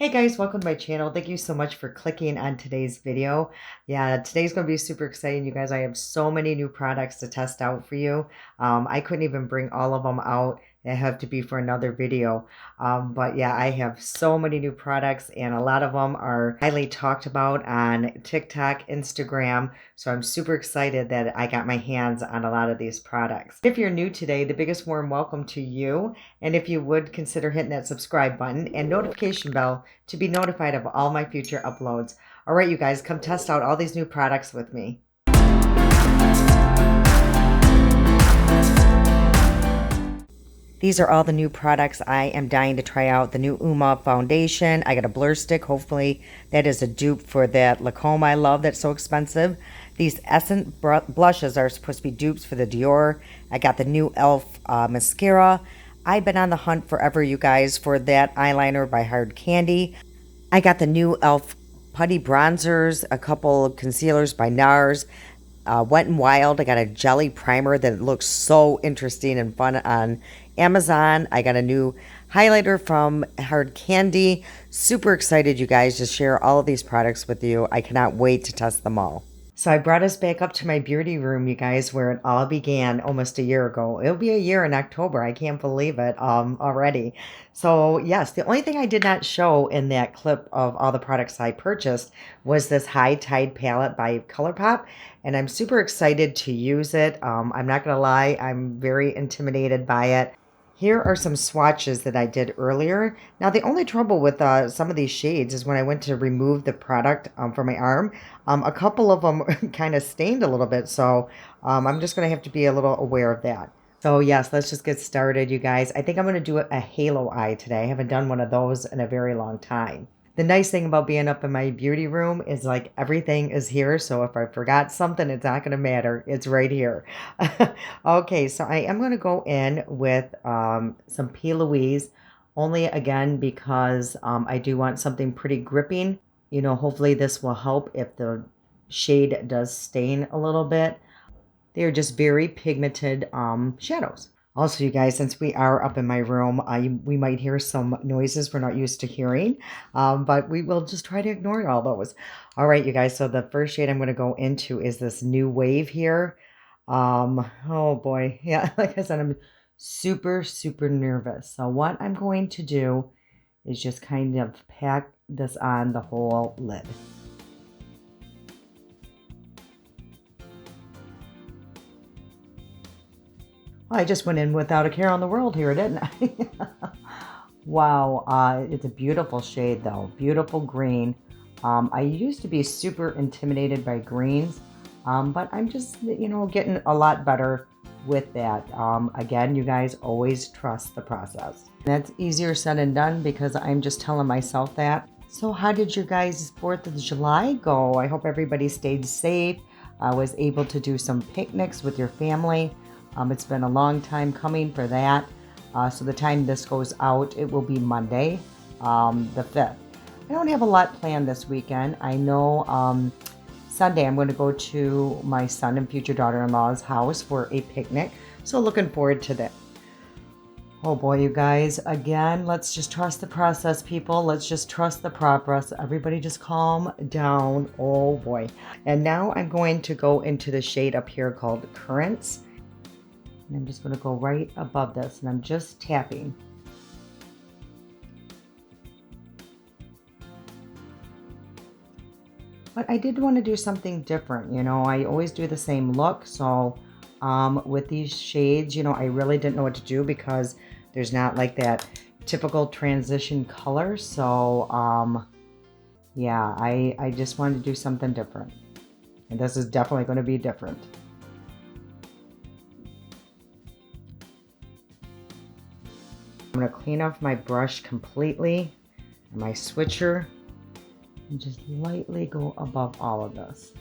Hey guys, welcome to my channel. Thank you so much for clicking on today's video. Yeah, today's going to be super exciting, you guys. I have so many new products to test out for you. I couldn't even bring all of them out. They have to be for another video. But yeah, I have so many new products and a lot of them are highly talked about on TikTok, Instagram. So I'm super excited that I got my hands on a lot of these products. If you're new today, the biggest warm welcome to you. And if you would consider hitting that subscribe button and notification bell to be notified of all my future uploads. All right, you guys, come test out all these new products with me. These are all the new products I am dying to try out. The new Uma foundation. I got a blur stick. Hopefully that is a dupe for that Lacombe I love that's so expensive. These Essence blushes are supposed to be dupes for the Dior. I got the new e.l.f. Mascara. I've been on the hunt forever, you guys, for that eyeliner by Hard Candy. I got the new e.l.f. putty bronzers, a couple of concealers by NARS. Wet n Wild, I got a jelly primer that looks so interesting and fun on Amazon. I got a new highlighter from Hard Candy. Super excited, you guys, to share all of these products with you. I cannot wait to test them all. So I brought us back up to my beauty room, you guys, where it all began almost a year ago. It'll be a year in October. I can't believe it already. So yes, the only thing I did not show in that clip of all the products I purchased was this High Tide palette by ColourPop. And I'm super excited to use it. I'm not going to lie, I'm very intimidated by it. Here are some swatches that I did earlier. Now, the only trouble with some of these shades is when I went to remove the product from my arm, a couple of them kind of stained a little bit. So I'm just going to have to be a little aware of that. So yes, let's just get started, you guys. I think I'm going to do a halo eye today. I haven't done one of those in a very long time. The nice thing about being up in my beauty room is like everything is here. So if I forgot something, it's not going to matter. It's right here. Okay, so I am going to go in with some P. Louise, only again because I do want something pretty gripping. You know, hopefully this will help if the shade does stain a little bit. They are just very pigmented shadows. Also, you guys, since we are up in my room, we might hear some noises we're not used to hearing, but we will just try to ignore all those. All right, you guys, so the first shade I'm going to go into is this New Wave here. Oh boy, yeah, like I said, I'm super, super nervous. So what I'm going to do is just kind of pack this on the whole lid. I just went in without a care in the world here, didn't I? Wow, it's a beautiful shade though, beautiful green. I used to be super intimidated by greens, but I'm just, getting a lot better with that. Again, you guys always trust the process. That's easier said than done because I'm just telling myself that. So how did your guys' 4th of July go? I hope everybody stayed safe. I was able to do some picnics with your family. It's been a long time coming for that. So the time this goes out, it will be Monday, the 5th. I don't have a lot planned this weekend. I know Sunday I'm going to go to my son and future daughter-in-law's house for a picnic. So looking forward to that. Oh boy, you guys, again, let's just trust the process, people. Let's just trust the progress. Everybody just calm down. Oh boy. And now I'm going to go into the shade up here called Currents. And I'm just going to go right above this, and I'm just tapping. But I did want to do something different. I always do the same look. So with these shades, I really didn't know what to do because there's not like that typical transition color. So yeah, I just wanted to do something different. And this is definitely going to be different. I'm going to clean off my brush completely and my switcher and just lightly go above all of this.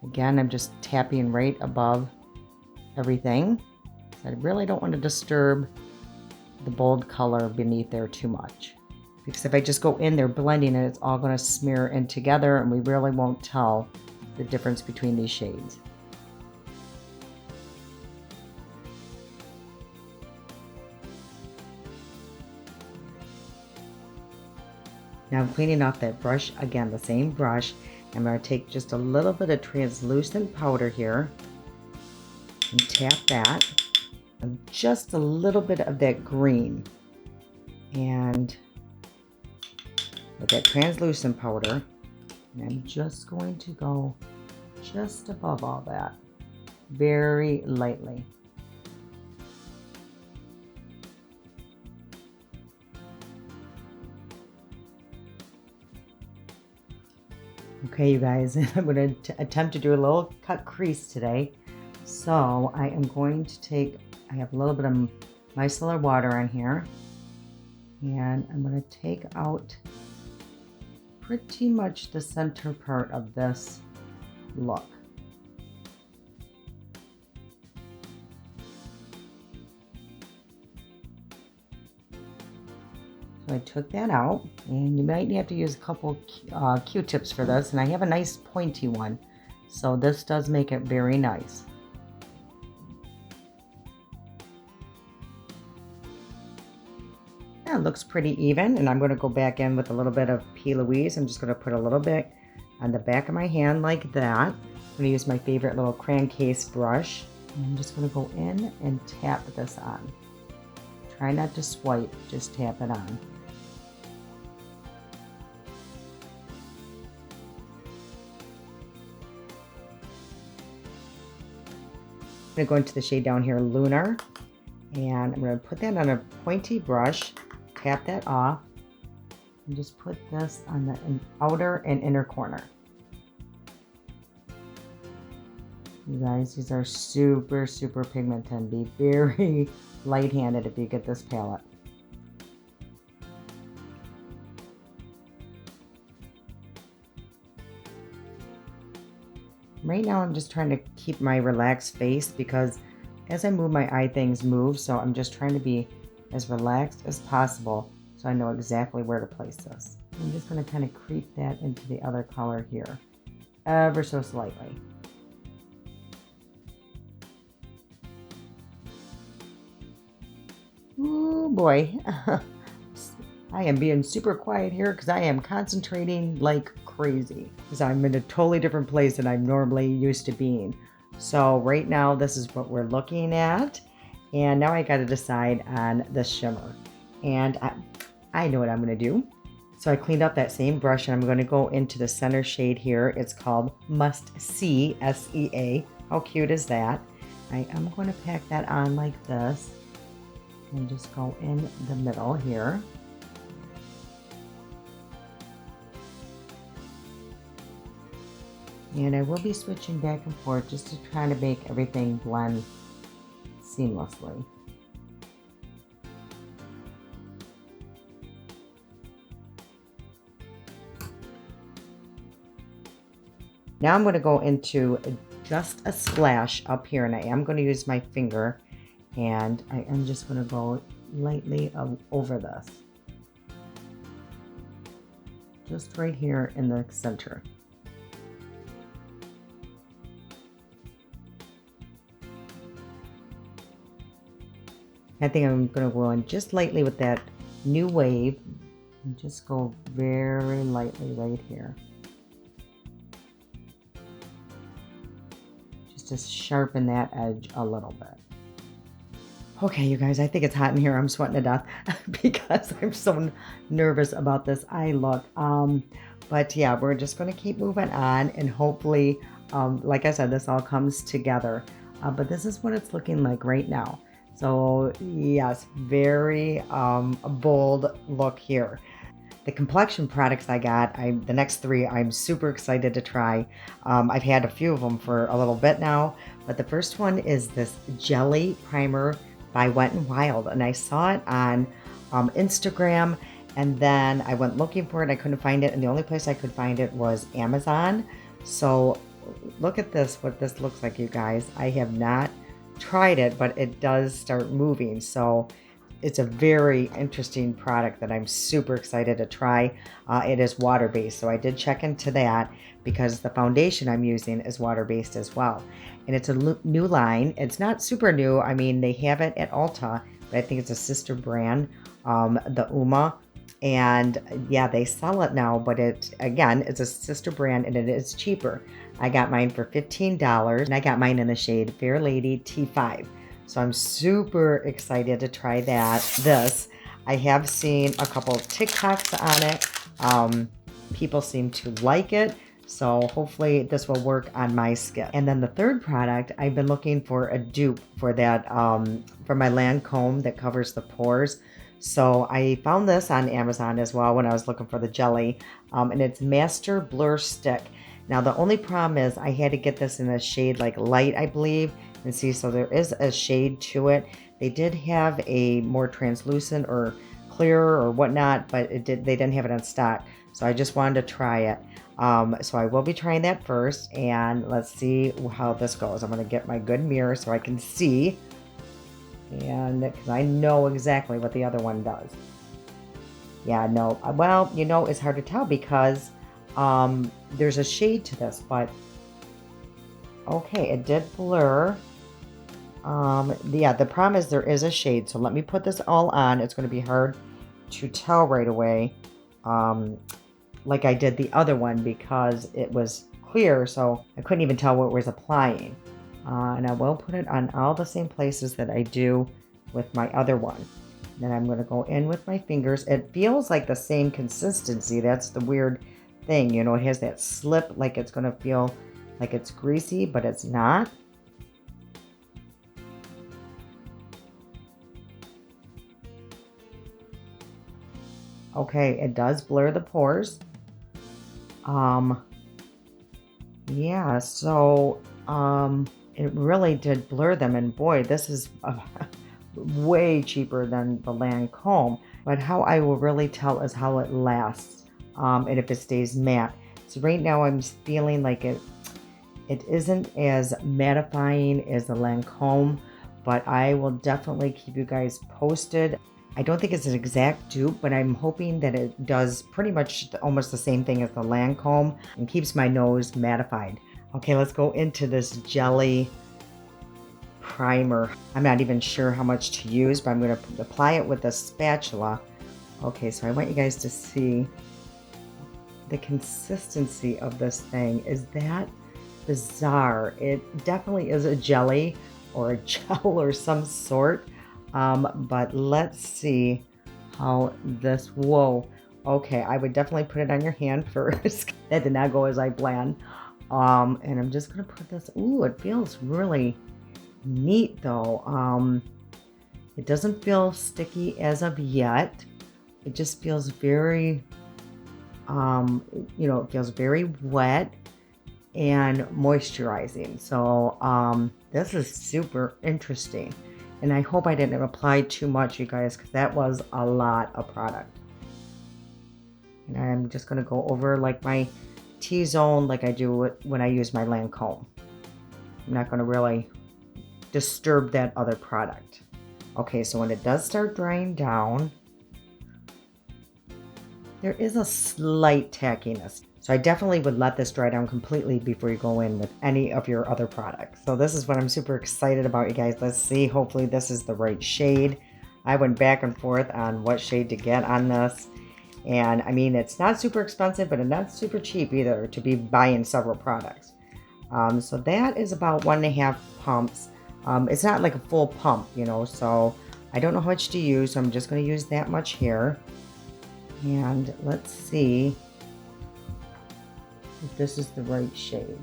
Again, I'm just tapping right above everything. I really don't want to disturb the bold color beneath there too much. Because if I just go in there blending it, it's all going to smear in together and we really won't tell the difference between these shades. Now I'm cleaning off that brush again, the same brush. I'm going to take just a little bit of translucent powder here and tap that. And just a little bit of that green. And with that translucent powder, and I'm just going to go just above all that, very lightly. Okay, you guys, I'm going to attempt to do a little cut crease today. So I am going to take, I have a little bit of micellar water on here, and I'm going to take out pretty much the center part of this look. So I took that out, and you might have to use a couple Q-tips for this, and I have a nice pointy one, so this does make it very nice. Yeah, it looks pretty even, and I'm going to go back in with a little bit of P. Louise. I'm just going to put a little bit on the back of my hand like that. I'm going to use my favorite little crayon case brush. And I'm just going to go in and tap this on. Try not to swipe, just tap it on. I'm going to go into the shade down here, Lunar, and I'm going to put that on a pointy brush, tap that off, and just put this on the outer and inner corner. You guys, these are super, super pigmented. Be very light-handed if you get this palette. Right now I'm just trying to keep my relaxed face because as I move my eye, things move, so I'm just trying to be as relaxed as possible so I know exactly where to place this. I'm just going to kind of creep that into the other color here, ever so slightly. Ooh boy, I am being super quiet here because I am concentrating like crazy because I'm in a totally different place than I'm normally used to being. So right now this is what we're looking at, and now I got to decide on the shimmer, and I know what I'm going to do. So I cleaned up that same brush, and I'm going to go into the center shade here. It's called Must See, S-E-A. How cute is that? I am going to pack that on like this and just go in the middle here. And I will be switching back and forth just to try to make everything blend seamlessly. Now I'm going to go into just a splash up here, and I am going to use my finger, and I am just going to go lightly over this. Just right here in the center. I think I'm going to go in just lightly with that new wave and just go very lightly right here. Just to sharpen that edge a little bit. Okay, you guys, I think it's hot in here. I'm sweating to death because I'm so nervous about this eye look. But yeah, we're just going to keep moving on, and hopefully, like I said, this all comes together. But this is what it's looking like right now. So yes, very bold look here. The complexion products I got, the next three, I'm super excited to try. I've had a few of them for a little bit now, but the first one is this Jelly Primer by Wet n Wild, and I saw it on Instagram, and then I went looking for it. I couldn't find it, and the only place I could find it was Amazon. So look at this, what this looks like, you guys. I have not tried it, but it does start moving, so it's a very interesting product that I'm super excited to try. It is water-based, so I did check into that because the foundation I'm using is water-based as well. And it's a new line. It's not super new. I mean, they have it at Ulta, but I think it's a sister brand, the Uma. And yeah, they sell it now, but it, again, it's a sister brand and it is cheaper. I got mine for $15 and I got mine in the shade Fair Lady T5. So I'm super excited to try this. I have seen a couple of TikToks on it. People seem to like it. So hopefully this will work on my skin. And then the third product, I've been looking for a dupe for that, for my Lancome that covers the pores. So I found this on Amazon as well when I was looking for the jelly, and it's Master Blur Stick. Now the only problem is I had to get this in a shade like light, I believe, and see, so there is a shade to it. They did have a more translucent or clearer or whatnot, but they didn't have it in stock. So I just wanted to try it. So I will be trying that first, and let's see how this goes. I'm going to get my good mirror so I can see, and because I know exactly what the other one does. Yeah, no, well, it's hard to tell because there's a shade to this, but okay, it did blur. Yeah, the problem is there is a shade, so let me put this all on. It's going to be hard to tell right away, like I did the other one, because it was clear, so I couldn't even tell what was applying. And I will put it on all the same places that I do with my other one. Then I'm going to go in with my fingers. It feels like the same consistency. That's the weird thing, it has that slip, like it's going to feel like it's greasy, but it's not. Okay, it does blur the pores. Yeah, so it really did blur them, and boy, this is way cheaper than the Lancome. But how I will really tell is how it lasts, and if it stays matte. So right now I'm feeling like it isn't as mattifying as the Lancome, but I will definitely keep you guys posted. I don't think it's an exact dupe, but I'm hoping that it does pretty much almost the same thing as the Lancome and keeps my nose mattified. Okay, let's go into this jelly primer. I'm not even sure how much to use, but I'm going to apply it with a spatula. Okay, so I want you guys to see the consistency of this thing. Is that bizarre? It definitely is a jelly or a gel or some sort. But let's see how this, whoa. Okay, I would definitely put it on your hand first. That did not go as I planned. And I'm just gonna put this, ooh, it feels really neat though. It doesn't feel sticky as of yet. It just feels very, it feels very wet and moisturizing. So, this is super interesting. And I hope I didn't apply too much, you guys, because that was a lot of product. And I'm just going to go over like my T-zone like I do when I use my Lancome. I'm not going to really disturb that other product. Okay, so when it does start drying down, there is a slight tackiness. So I definitely would let this dry down completely before you go in with any of your other products. So this is what I'm super excited about, you guys. Let's see. Hopefully this is the right shade. I went back and forth on what shade to get on this. And I mean, it's not super expensive, but it's not super cheap either to be buying several products. So that is about 1.5 pumps. It's not like a full pump, so I don't know how much to use. So I'm just going to use that much here. And let's see if this is the right shade.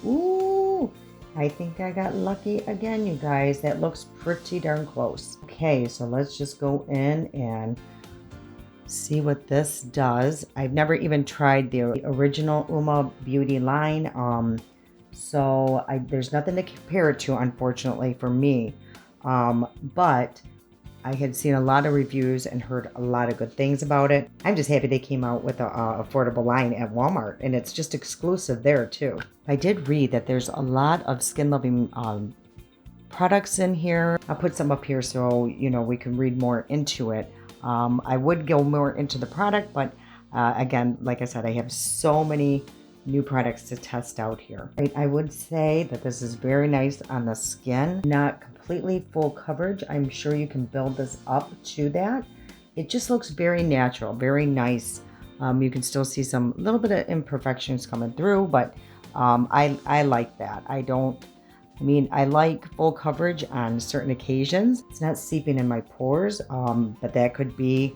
Ooh, I think I got lucky again, you guys. That looks pretty darn close. Okay, so let's just go in and see what this does. I've never even tried the original Uma Beauty line, so there's nothing to compare it to, unfortunately, for me. But I had seen a lot of reviews and heard a lot of good things about it. I'm just happy they came out with an affordable line at Walmart, and it's just exclusive there too. I did read that there's a lot of skin-loving products in here. I'll put some up here so we can read more into it. I would go more into the product, but again, like I said, I have so many new products to test out here. I would say that this is very nice on the skin. Not completely full coverage. I'm sure you can build this up to that It just looks very natural, very nice. You can still see some little bit of imperfections coming through, but I like that. I like full coverage on certain occasions. It's not seeping in my pores, but that could be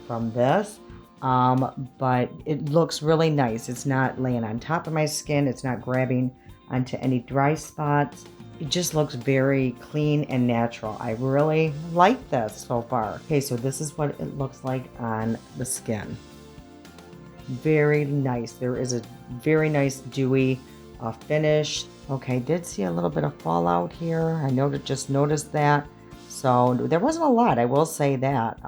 from this. But it looks really nice. It's not laying on top of my skin. It's not grabbing onto any dry spots. It just looks very clean and natural. I really like this so far. Okay, so this is what it looks like on the skin. Very nice. There is a very nice dewy finish. Okay, did see a little bit of fallout here. I just noticed that. So there wasn't a lot, I will say that.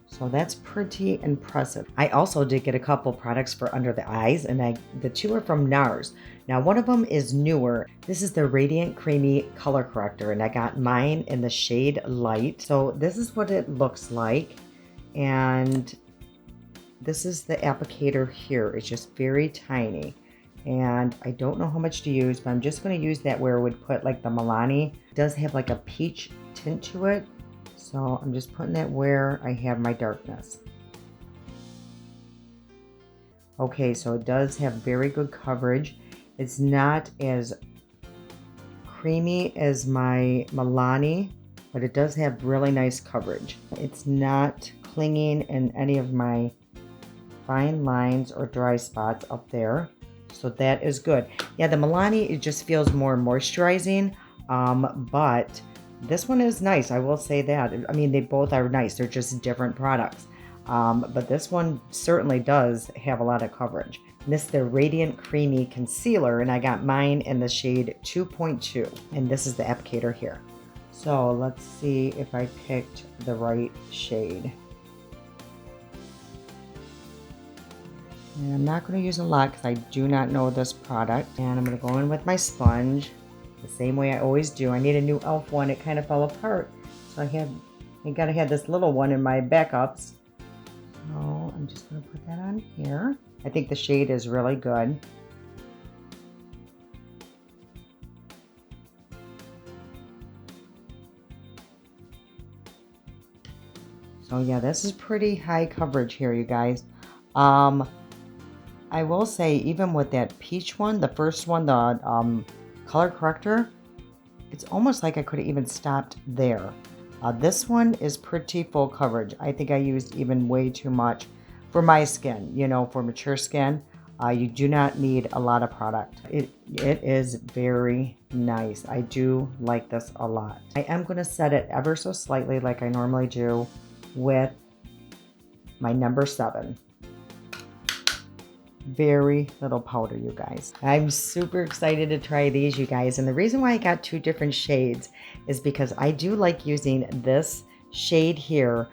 So that's pretty impressive. I also did get a couple products for under the eyes, and the two are from NARS. Now, one of them is newer. This is the Radiant Creamy Color Corrector, and I got mine in the shade Light. So this is what it looks like, and this is the applicator here. It's just very tiny, and I don't know how much to use, but I'm just going to use that where I would put like the Milani. It does have like a peach tint to it. So I'm just putting that where I have my darkness. Okay, so it does have very good coverage. It's not as creamy as my Milani, but it does have really nice coverage. It's not clinging in any of my fine lines or dry spots up there. So that is good. Yeah, the Milani, it just feels more moisturizing, but this one is nice, I will say that. I mean, they both are nice. They're just different products. But this one certainly does have a lot of coverage. This is the Radiant Creamy Concealer, and I got mine in the shade 2.2. And this is the applicator here. So let's see if I picked the right shade. And I'm not going to use a lot because I do not know this product. And I'm going to go in with my sponge the same way I always do. I need a new e.l.f. one. It kind of fell apart. So I gotta have this little one in my backups. So I'm just going to put that on here. I think the shade is really good. So yeah, this is pretty high coverage here, you guys. I will say, even with that peach one, the first one, the color corrector, it's almost like I could have even stopped there. This one is pretty full coverage. I think I used even way too much for my skin. You know, for mature skin, you do not need a lot of product. It is very nice. I do like this a lot. I am going to set it ever so slightly like I normally do with my number 7. Very little powder, you guys. I'm super excited to try these, you guys. And the reason why I got 2 different shades is because I do like using this shade here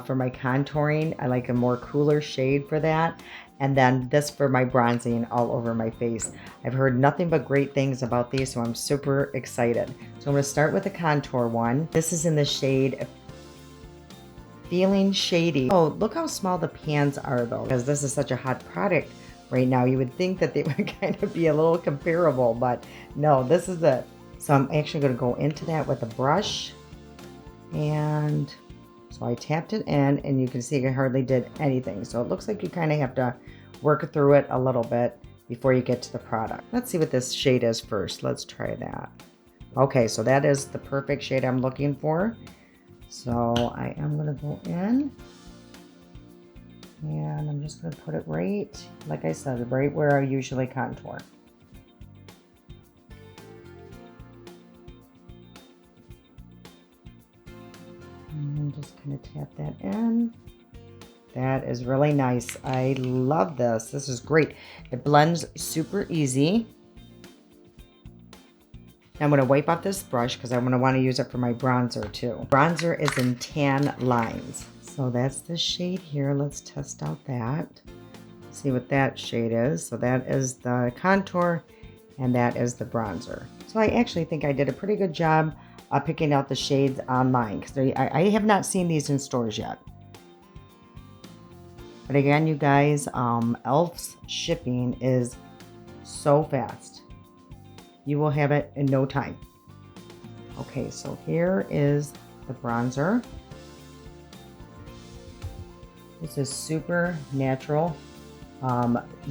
for my contouring. I like a more cooler shade for that. And then this for my bronzing all over my face. I've heard nothing but great things about these, so I'm super excited. So I'm going to start with the contour one. This is in the shade Feeling Shady. Oh, look how small the pans are though, because this is such a hot product right now. You would think that they would kind of be a little comparable, but no, this is it. So I'm actually going to go into that with a brush. And so I tapped it in, and you can see I hardly did anything. So it looks like you kind of have to work through it a little bit before you get to the product. Let's see what this shade is first. Let's try that. Okay, so that is the perfect shade I'm looking for. So I am going to go in, and I'm just going to put it right, like I said, right where I usually contour. And I'm just going to tap that in. That is really nice. I love this. This is great. It blends super easy. I'm going to wipe off this brush because I'm going to want to use it for my bronzer too. Bronzer is in Tan Lines. So that's the shade here. Let's test out that. See what that shade is. So that is the contour, and that is the bronzer. So I actually think I did a pretty good job picking out the shades online, because I have not seen these in stores yet. But again, you guys, e.l.f.'s shipping is so fast. You will have it in no time. Okay, so here is the bronzer. This is super natural,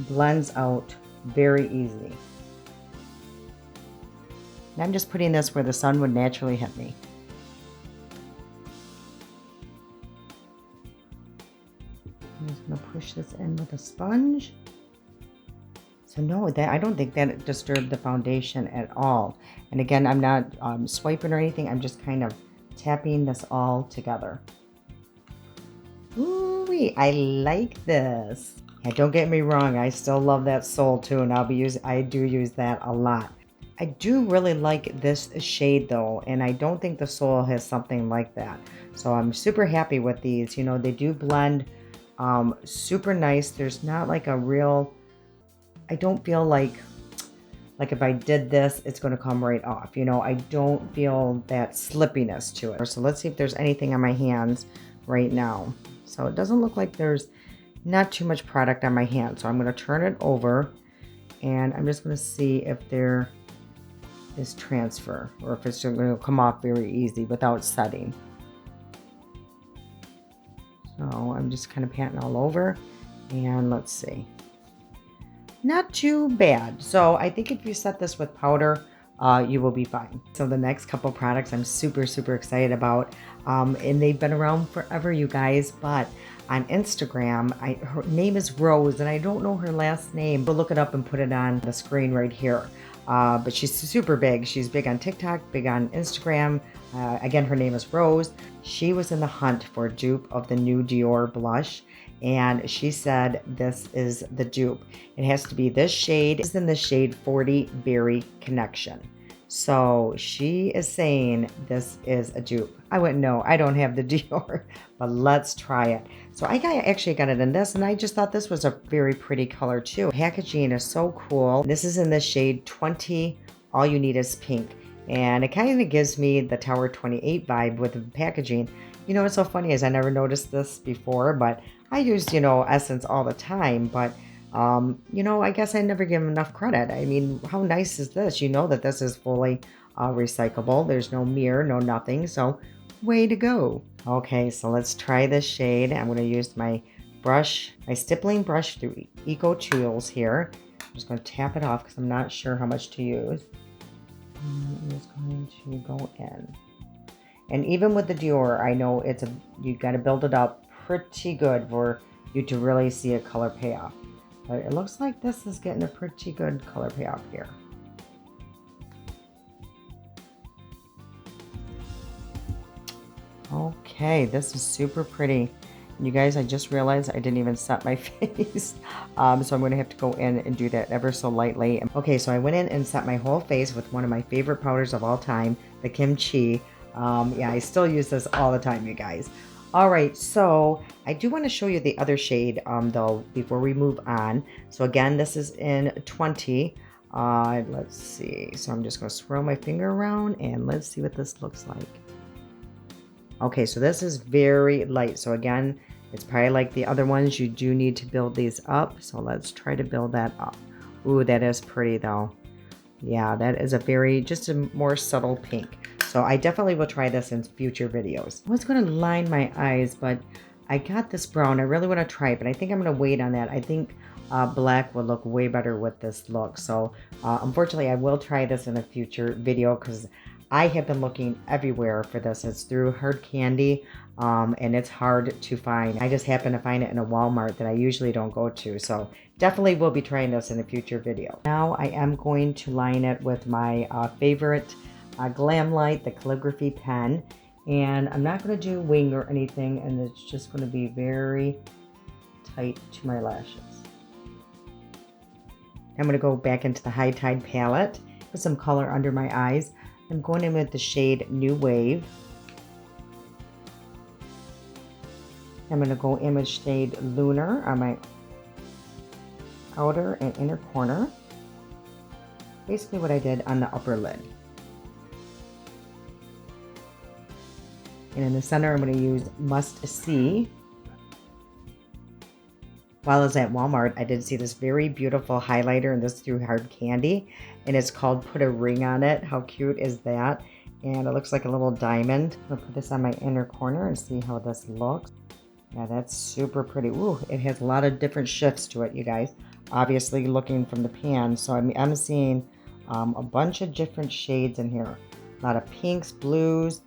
blends out very easily. And I'm just putting this where the sun would naturally hit me. I'm just going to push this in with a sponge. So no, that I don't think that disturbed the foundation at all. And again, I'm not swiping or anything. I'm just kind of tapping this all together. Ooh, I like this. Yeah, don't get me wrong. I still love that sole too, and I do use that a lot. I do really like this shade though, and I don't think the sole has something like that. So I'm super happy with these. You know, they do blend super nice. There's not like a real, I don't feel like if I did this, it's going to come right off. You know, I don't feel that slippiness to it. So let's see if there's anything on my hands right now. So it doesn't look like there's not too much product on my hand. So I'm going to turn it over and I'm just going to see if there is transfer or if it's going to come off very easy without setting. So I'm just kind of patting all over and let's see. Not too bad. So I think if you set this with powder, you will be fine. So the next couple products I'm super excited about, and they've been around forever, you guys, but on Instagram, her name is Rose, and I don't know her last name, but look it up and put it on the screen right here. But she's super big. She's big on TikTok, big on Instagram. Again, her name is Rose. She was in the hunt for a dupe of the new Dior blush, and she said this is the dupe. It has to be this shade. It's in the shade 40 Berry Connection. So she is saying this is a dupe. I wouldn't know. I don't have the Dior, but let's try it. So I actually got it in this, and I just thought this was a very pretty color too. Packaging is so cool. This is in the shade 20. All You Need Is Pink. And it kind of gives me the Tower 28 vibe with the packaging. You know, what's so funny is I never noticed this before, but I used, you know, Essence all the time, but you know, I guess I never give them enough credit. I mean, how nice is this? You know that this is fully recyclable. There's no mirror, no nothing. So way to go. Okay, so let's try this shade. I'm going to use my brush, my stippling brush through Eco Tools here. I'm just going to tap it off because I'm not sure how much to use. I'm just going to go in. And even with the Dior, I know you got to build it up pretty good for you to really see a color payoff. But it looks like this is getting a pretty good color payoff here. Okay, this is super pretty. You guys, I just realized I didn't even set my face. So I'm going to have to go in and do that ever so lightly. Okay, so I went in and set my whole face with one of my favorite powders of all time, the Kimchi. Yeah, I still use this all the time, you guys. All right, so I do want to show you the other shade, though, before we move on. So again, this is in 20. Let's see. So I'm just going to swirl my finger around and let's see what this looks like. Okay, so this is very light. So again, it's probably like the other ones. You do need to build these up. So let's try to build that up. Ooh, that is pretty though. Yeah, that is just a more subtle pink. So I definitely will try this in future videos. I was going to line my eyes, but I got this brown. I really want to try it, but I think I'm going to wait on that. I think black would look way better with this look. So unfortunately, I will try this in a future video because I have been looking everywhere for this. It's through Hard Candy, and it's hard to find. I just happen to find it in a Walmart that I usually don't go to. So definitely will be trying this in a future video. Now I am going to line it with my favorite Glam Light, the calligraphy pen. And I'm not going to do wing or anything, and it's just going to be very tight to my lashes. I'm going to go back into the High Tide palette, put some color under my eyes. I'm going in with the shade New Wave. I'm going to go in with shade Lunar on my outer and inner corner. Basically what I did on the upper lid. And in the center, I'm going to use Must See. While I was at Walmart, I did see this very beautiful highlighter, and this through Hard Candy, and it's called Put a Ring on It. How cute is that? And it looks like a little diamond. I'm going to put this on my inner corner and see how this looks. Yeah, that's super pretty. Ooh, it has a lot of different shifts to it, you guys. Obviously, looking from the pan, so I'm seeing a bunch of different shades in here. A lot of pinks, blues,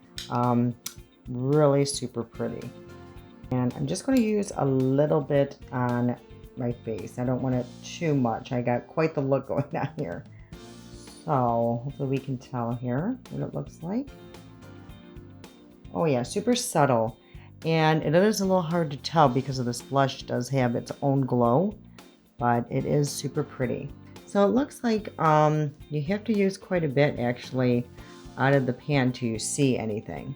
really super pretty. And I'm just going to use a little bit on my face. I don't want it too much. I got quite the look going on here. So hopefully we can tell here what it looks like. Oh yeah, super subtle. And it is a little hard to tell because of this blush does have its own glow, but it is super pretty. So it looks like you have to use quite a bit actually out of the pan to see anything.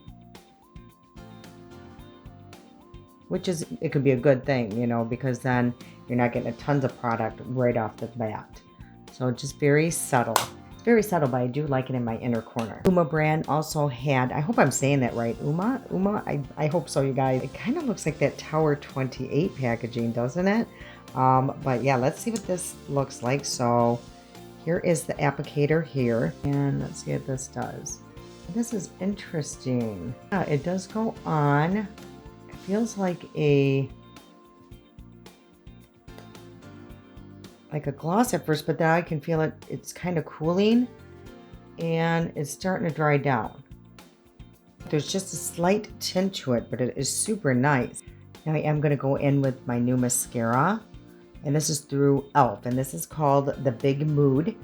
Which is, it could be a good thing, you know, because then you're not getting a tons of product right off the bat. So just very subtle. Very subtle, but I do like it in my inner corner. Uma brand also had, I hope I'm saying that right, Uma, I hope so, you guys. It kind of looks like that Tower 28 packaging, doesn't it? But yeah, let's see what this looks like. So here is the applicator here, and let's see what this does. This is interesting. Yeah, it does go on. It feels like a gloss at first, but then I can feel it's kind of cooling and it's starting to dry down. There's just a slight tint to it, but it is super nice. Now I am going to go in with my new mascara, and this is through e.l.f. and this is called the Big Mood.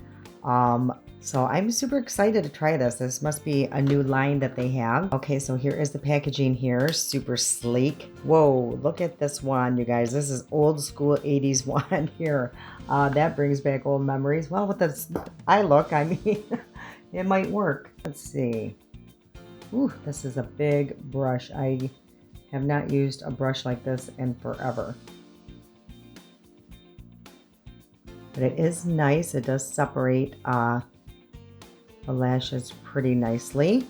So I'm super excited to try this. This must be a new line that they have. Okay, so here is the packaging here, super sleek. Whoa, look at this one, you guys. This is old school 80s one here. That brings back old memories. Well, with this eye look, I mean, it might work. Let's see. Ooh, this is a big brush. I have not used a brush like this in forever. But it is nice. It does separate the lashes pretty nicely.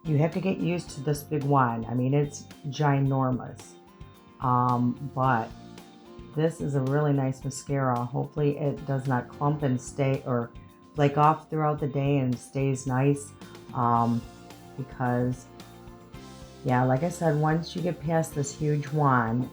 You have to get used to this big wand. I mean, it's ginormous. But this is a really nice mascara. Hopefully it does not clump and stay or flake off throughout the day and stays nice. Because, yeah, like I said, once you get past this huge wand,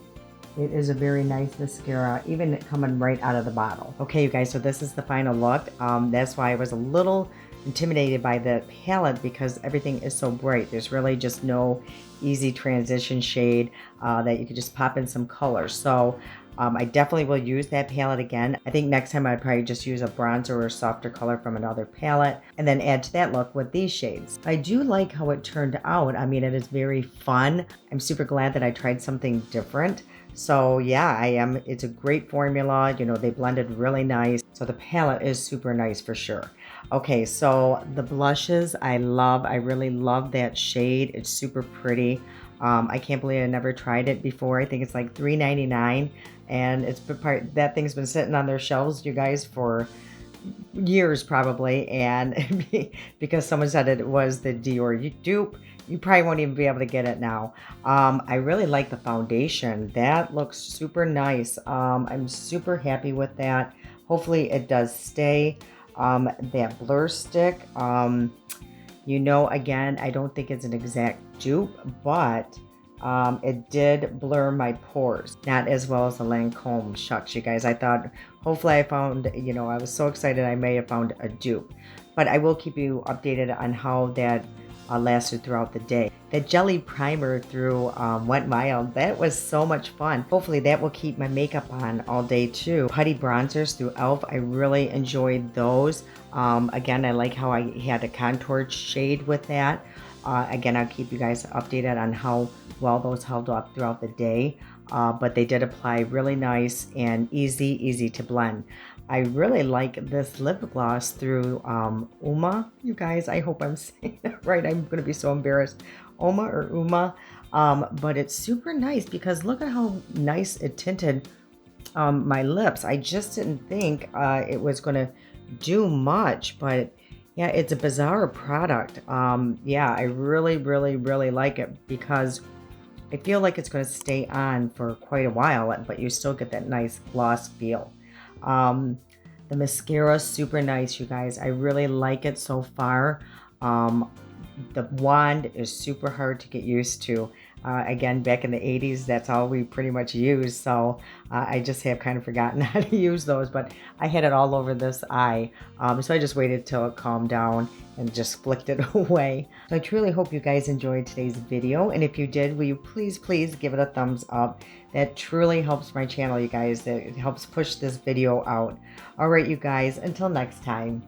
it is a very nice mascara, even coming right out of the bottle. Okay, you guys, so this is the final look. That's why I was a little intimidated by the palette because everything is so bright. There's really just no easy transition shade that you could just pop in some color. So I definitely will use that palette again. I think next time I'd probably just use a bronzer or a softer color from another palette and then add to that look with these shades. I do like how it turned out. I mean, it is very fun. I'm super glad that I tried something different. So yeah, it's a great formula. You know, they blended really nice. So the palette is super nice for sure. Okay, so the blushes I love. I really love that shade. It's super pretty. I can't believe I never tried it before. I think it's like $3.99, and that thing's been sitting on their shelves, you guys, for years probably, and because someone said it was the Dior dupe. You probably won't even be able to get it now. I really like the foundation. That looks super nice. I'm super happy with that. Hopefully it does stay. That blur stick, you know, again, I don't think it's an exact dupe, but it did blur my pores. Not as well as the Lancome. Shucks, you guys. I thought, hopefully I found, you know, I was so excited I may have found a dupe. But I will keep you updated on how that lasted throughout the day. The jelly primer through Wet n Wild, that was so much fun. Hopefully that will keep my makeup on all day too. Putty bronzers through e.l.f. I really enjoyed those. Again, I like how I had a contour shade with that. Again, I'll keep you guys updated on how well those held up throughout the day. But they did apply really nice and easy to blend. I really like this lip gloss through Uma. You guys, I hope I'm saying it right. I'm going to be so embarrassed. Uma. But it's super nice because look at how nice it tinted my lips. I just didn't think it was going to do much, but yeah, it's a bizarre product. Yeah, I really like it because I feel like it's going to stay on for quite a while, but you still get that nice gloss feel. The mascara is super nice, you guys. I really like it so far. The wand is super hard to get used to. Again, back in the 80s, that's all we pretty much used. So I just have kind of forgotten how to use those, but I had it all over this eye. So I just waited till it calmed down and just flicked it away. So I truly hope you guys enjoyed today's video. And if you did, will you please give it a thumbs up? That truly helps my channel, you guys. That it helps push this video out. All right, you guys, until next time.